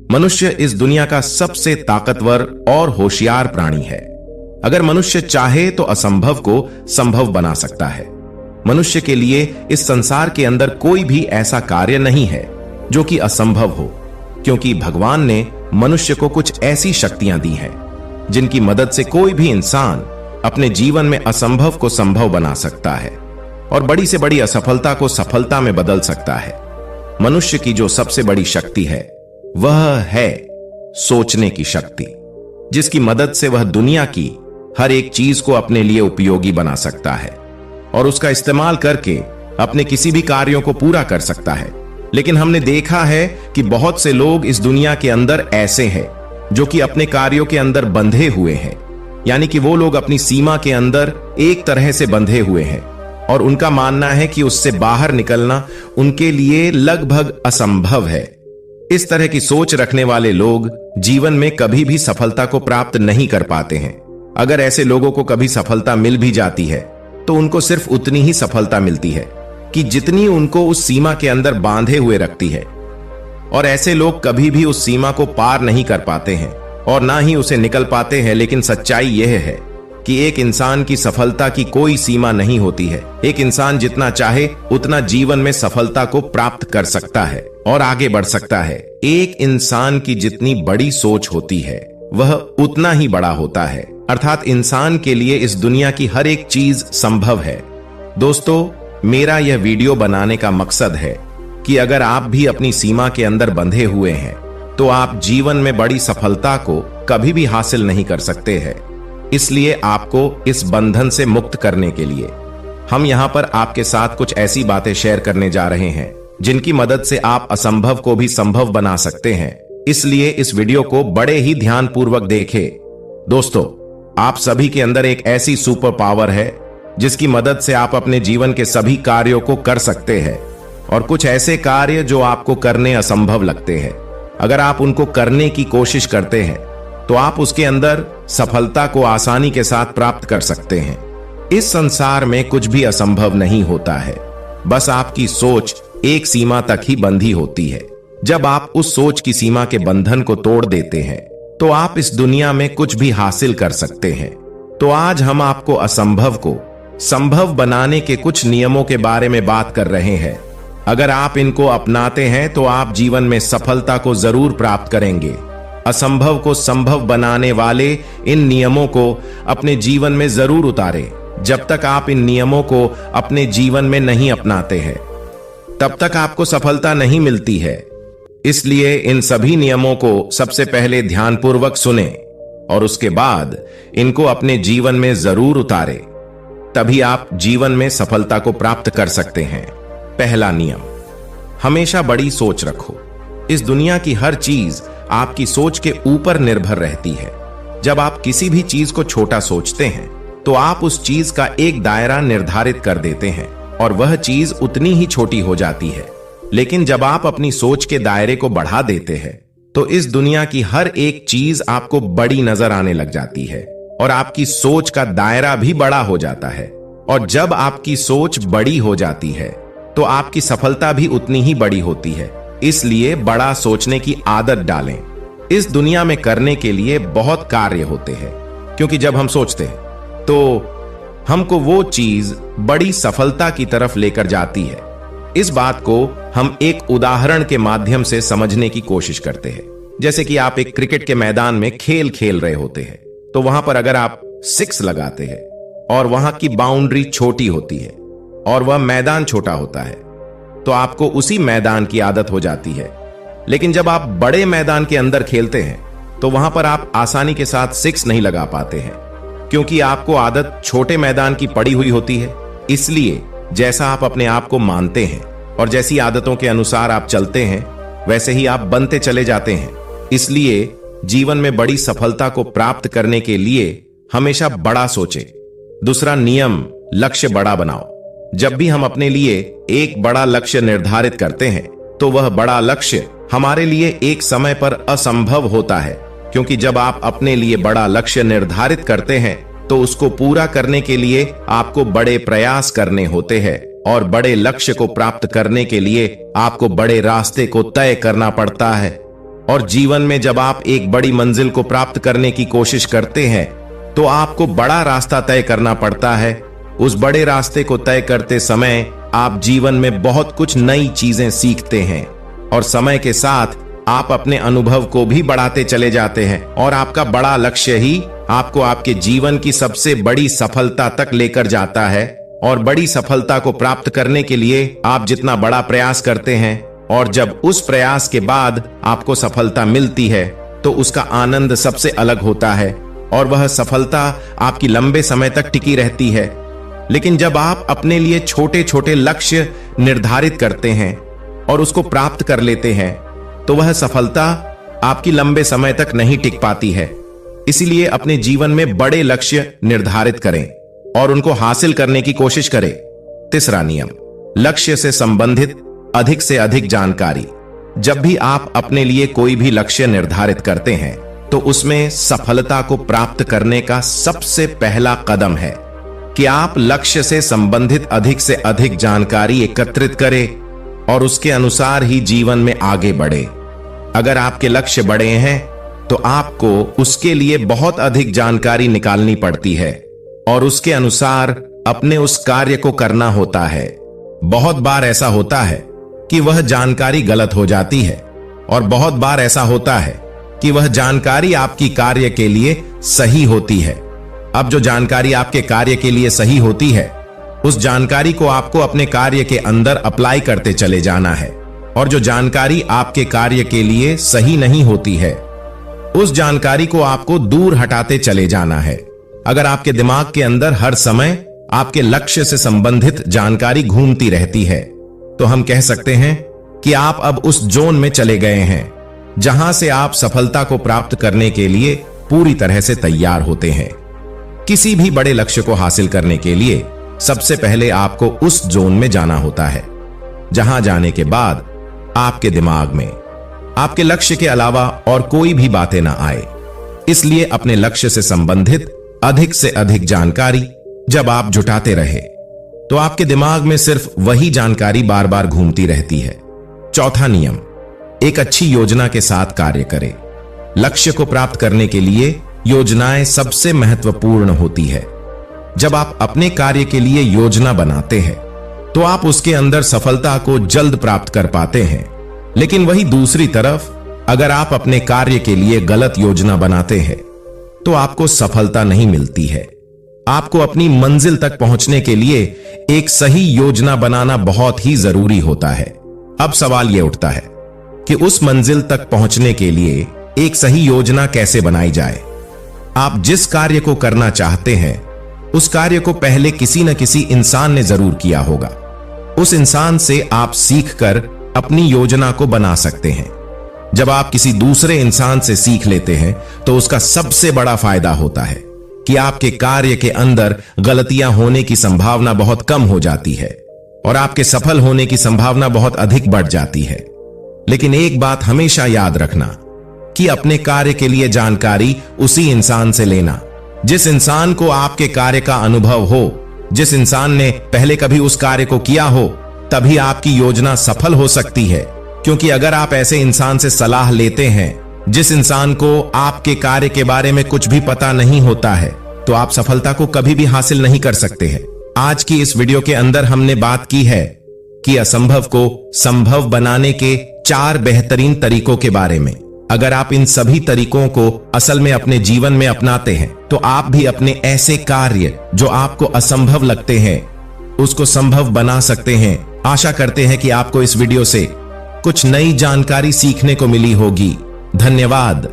मनुष्य इस दुनिया का सबसे ताकतवर और होशियार प्राणी है। अगर मनुष्य चाहे तो असंभव को संभव बना सकता है। मनुष्य के लिए इस संसार के अंदर कोई भी ऐसा कार्य नहीं है जो कि असंभव हो, क्योंकि भगवान ने मनुष्य को कुछ ऐसी शक्तियां दी हैं जिनकी मदद से कोई भी इंसान अपने जीवन में असंभव को संभव बना सकता है और बड़ी से बड़ी असफलता को सफलता में बदल सकता है। मनुष्य की जो सबसे बड़ी शक्ति है वह है सोचने की शक्ति, जिसकी मदद से वह दुनिया की हर एक चीज को अपने लिए उपयोगी बना सकता है और उसका इस्तेमाल करके अपने किसी भी कार्यों को पूरा कर सकता है। लेकिन हमने देखा है कि बहुत से लोग इस दुनिया के अंदर ऐसे हैं जो कि अपने कार्यों के अंदर बंधे हुए हैं, यानी कि वो लोग अपनी सीमा के अंदर एक तरह से बंधे हुए हैं और उनका मानना है कि उससे बाहर निकलना उनके लिए लगभग असंभव है। इस तरह की सोच रखने वाले लोग जीवन में कभी भी सफलता को प्राप्त नहीं कर पाते हैं। अगर ऐसे लोगों को कभी सफलता मिल भी जाती है तो उनको सिर्फ उतनी ही सफलता मिलती है कि जितनी उनको उस सीमा के अंदर बांधे हुए रखती है, और ऐसे लोग कभी भी उस सीमा को पार नहीं कर पाते हैं और ना ही उसे निकल पाते हैं। लेकिन सच्चाई यह है कि एक इंसान की सफलता की कोई सीमा नहीं होती है। एक इंसान जितना चाहे उतना जीवन में सफलता को प्राप्त कर सकता है और आगे बढ़ सकता है। एक इंसान की जितनी बड़ी सोच होती है वह उतना ही बड़ा होता है, अर्थात इंसान के लिए इस दुनिया की हर एक चीज संभव है। दोस्तों, मेरा यह वीडियो बनाने का मकसद है कि अगर आप भी अपनी सीमा के अंदर बंधे हुए हैं तो आप जीवन में बड़ी सफलता को कभी भी हासिल नहीं कर सकते हैं। इसलिए आपको इस बंधन से मुक्त करने के लिए हम यहां पर आपके साथ कुछ ऐसी बातें शेयर करने जा रहे हैं जिनकी मदद से आप असंभव को भी संभव बना सकते हैं। इसलिए इस वीडियो को बड़े ही ध्यानपूर्वक देखें। दोस्तों, आप सभी के अंदर एक ऐसी सुपर पावर है जिसकी मदद से आप अपने जीवन के सभी कार्यों को कर सकते हैं और कुछ ऐसे कार्य जो आपको करने असंभव लगते हैं, अगर आप उनको करने की कोशिश करते हैं तो आप उसके अंदर सफलता को आसानी के साथ प्राप्त कर सकते हैं। इस संसार में कुछ भी असंभव नहीं होता है, बस आपकी सोच एक सीमा तक ही बंधी होती है। जब आप उस सोच की सीमा के बंधन को तोड़ देते हैं तो आप इस दुनिया में कुछ भी हासिल कर सकते हैं। तो आज हम आपको असंभव को संभव बनाने के कुछ नियमों के बारे में बात कर रहे हैं। अगर आप इनको अपनाते हैं तो आप जीवन में सफलता को जरूर प्राप्त करेंगे। असंभव को संभव बनाने वाले इन नियमों को अपने जीवन में जरूर उतारें। जब तक आप इन नियमों को अपने जीवन में नहीं अपनाते हैं तब तक आपको सफलता नहीं मिलती है। इसलिए इन सभी नियमों को सबसे पहले ध्यानपूर्वक सुने और उसके बाद इनको अपने जीवन में जरूर उतारें, तभी आप जीवन में सफलता को प्राप्त कर सकते हैं। पहला नियम, हमेशा बड़ी सोच रखो। इस दुनिया की हर चीज आपकी सोच के ऊपर निर्भर रहती है। जब आप किसी भी चीज को छोटा सोचते हैं तो आप उस चीज का एक दायरा निर्धारित कर देते हैं और वह चीज उतनी ही छोटी हो जाती है। लेकिन जब आप अपनी सोच के दायरे को बढ़ा देते हैं तो इस दुनिया की हर एक चीज आपको बड़ी नजर आने लग जाती है और आपकी सोच का दायरा भी बड़ा हो जाता है। और जब आपकी सोच बड़ी हो जाती है तो आपकी सफलता भी उतनी ही बड़ी होती है। इसलिए बड़ा सोचने की आदत डालें। इस दुनिया में करने के लिए बहुत कार्य होते हैं, क्योंकि जब हम सोचते हैं तो हमको वो चीज बड़ी सफलता की तरफ लेकर जाती है। इस बात को हम एक उदाहरण के माध्यम से समझने की कोशिश करते हैं। जैसे कि आप एक क्रिकेट के मैदान में खेल खेल रहे होते हैं, तो वहां पर अगर आप 6 लगाते हैं और वहां की बाउंड्री छोटी होती है और वह मैदान छोटा होता है तो आपको उसी मैदान की आदत हो जाती है। लेकिन जब आप बड़े मैदान के अंदर खेलते हैं तो वहां पर आप आसानी के साथ 6 नहीं लगा पाते हैं, क्योंकि आपको आदत छोटे मैदान की पड़ी हुई होती है। इसलिए जैसा आप अपने आप को मानते हैं और जैसी आदतों के अनुसार आप चलते हैं वैसे ही आप बनते चले जाते हैं। इसलिए जीवन में बड़ी सफलता को प्राप्त करने के लिए हमेशा बड़ा सोचें। दूसरा नियम, लक्ष्य बड़ा बनाओ। जब भी हम अपने लिए एक बड़ा लक्ष्य निर्धारित करते हैं तो वह बड़ा लक्ष्य हमारे लिए एक समय पर असंभव होता है, क्योंकि जब आप अपने लिए बड़ा लक्ष्य निर्धारित करते हैं तो उसको पूरा करने के लिए आपको बड़े प्रयास करने होते हैं और बड़े लक्ष्य को प्राप्त करने के लिए आपको बड़े रास्ते को तय करना पड़ता है। और जीवन में जब आप एक बड़ी मंजिल को प्राप्त करने की कोशिश करते हैं तो आपको बड़ा रास्ता तय करना पड़ता है। उस बड़े रास्ते को तय करते समय आप जीवन में बहुत कुछ नई चीजें सीखते हैं और समय के साथ आप अपने अनुभव को भी बढ़ाते चले जाते हैं और आपका बड़ा लक्ष्य ही आपको आपके जीवन की सबसे बड़ी सफलता तक लेकर जाता है। और बड़ी सफलता को प्राप्त करने के लिए आप जितना बड़ा प्रयास करते हैं और जब उस प्रयास के बाद आपको सफलता मिलती है तो उसका आनंद सबसे अलग होता है और वह सफलता आपकी लंबे समय तक टिकी रहती है। लेकिन जब आप अपने लिए छोटे छोटे लक्ष्य निर्धारित करते हैं और उसको प्राप्त कर लेते हैं तो वह सफलता आपकी लंबे समय तक नहीं टिक पाती है। इसीलिए अपने जीवन में बड़े लक्ष्य निर्धारित करें और उनको हासिल करने की कोशिश करें। तीसरा नियम, लक्ष्य से संबंधित अधिक से अधिक जानकारी। जब भी आप अपने लिए कोई भी लक्ष्य निर्धारित करते हैं तो उसमें सफलता को प्राप्त करने का सबसे पहला कदम है कि आप लक्ष्य से संबंधित अधिक से अधिक जानकारी एकत्रित करें और उसके अनुसार ही जीवन में आगे बढ़े। अगर आपके लक्ष्य बड़े हैं तो आपको उसके लिए बहुत अधिक जानकारी निकालनी पड़ती है और उसके अनुसार अपने उस कार्य को करना होता है। बहुत बार ऐसा होता है कि वह जानकारी गलत हो जाती है और बहुत बार ऐसा होता है कि वह जानकारी आपकी कार्य के लिए सही होती है। अब जो जानकारी आपके कार्य के लिए सही होती है उस जानकारी को आपको अपने कार्य के अंदर अप्लाई करते चले जाना है और जो जानकारी आपके कार्य के लिए सही नहीं होती है उस जानकारी को आपको दूर हटाते चले जाना है। अगर आपके दिमाग के अंदर हर समय आपके लक्ष्य से संबंधित जानकारी घूमती रहती है तो हम कह सकते हैं कि आप अब उस जोन में चले गए हैं जहां से आप सफलता को प्राप्त करने के लिए पूरी तरह से तैयार होते हैं। किसी भी बड़े लक्ष्य को हासिल करने के लिए सबसे पहले आपको उस जोन में जाना होता है जहां जाने के बाद आपके दिमाग में आपके लक्ष्य के अलावा और कोई भी बातें ना आए। इसलिए अपने लक्ष्य से संबंधित अधिक से अधिक जानकारी जब आप जुटाते रहे तो आपके दिमाग में सिर्फ वही जानकारी बार बार घूमती रहती है। चौथा नियम, एक अच्छी योजना के साथ कार्य करें। लक्ष्य को प्राप्त करने के लिए योजनाएं सबसे महत्वपूर्ण होती है। जब आप अपने कार्य के लिए योजना बनाते हैं तो आप उसके अंदर सफलता को जल्द प्राप्त कर पाते हैं। लेकिन वही दूसरी तरफ अगर आप अपने कार्य के लिए गलत योजना बनाते हैं तो आपको सफलता नहीं मिलती है। आपको अपनी मंजिल तक पहुंचने के लिए एक सही योजना बनाना बहुत ही जरूरी होता है। अब सवाल यह उठता है कि उस मंजिल तक पहुंचने के लिए एक सही योजना कैसे बनाई जाए। आप जिस कार्य को करना चाहते हैं उस कार्य को पहले किसी न किसी इंसान ने जरूर किया होगा। उस इंसान से आप सीखकर अपनी योजना को बना सकते हैं। जब आप किसी दूसरे इंसान से सीख लेते हैं तो उसका सबसे बड़ा फायदा होता है कि आपके कार्य के अंदर गलतियां होने की संभावना बहुत कम हो जाती है और आपके सफल होने की संभावना बहुत अधिक बढ़ जाती है। लेकिन एक बात हमेशा याद रखना कि अपने कार्य के लिए जानकारी उसी इंसान से लेना जिस इंसान को आपके कार्य का अनुभव हो, जिस इंसान ने पहले कभी उस कार्य को किया हो। तभी आपकी योजना सफल हो सकती है, क्योंकि अगर आप ऐसे इंसान से सलाह लेते हैं जिस इंसान को आपके कार्य के बारे में कुछ भी पता नहीं होता है तो आप सफलता को कभी भी हासिल नहीं कर सकते हैं। आज की इस वीडियो के अंदर हमने बात की है कि असंभव को संभव बनाने के 4 बेहतरीन तरीकों के बारे में। अगर आप इन सभी तरीकों को असल में अपने जीवन में अपनाते हैं तो आप भी अपने ऐसे कार्य जो आपको असंभव लगते हैं उसको संभव बना सकते हैं। आशा करते हैं कि आपको इस वीडियो से कुछ नई जानकारी सीखने को मिली होगी। धन्यवाद।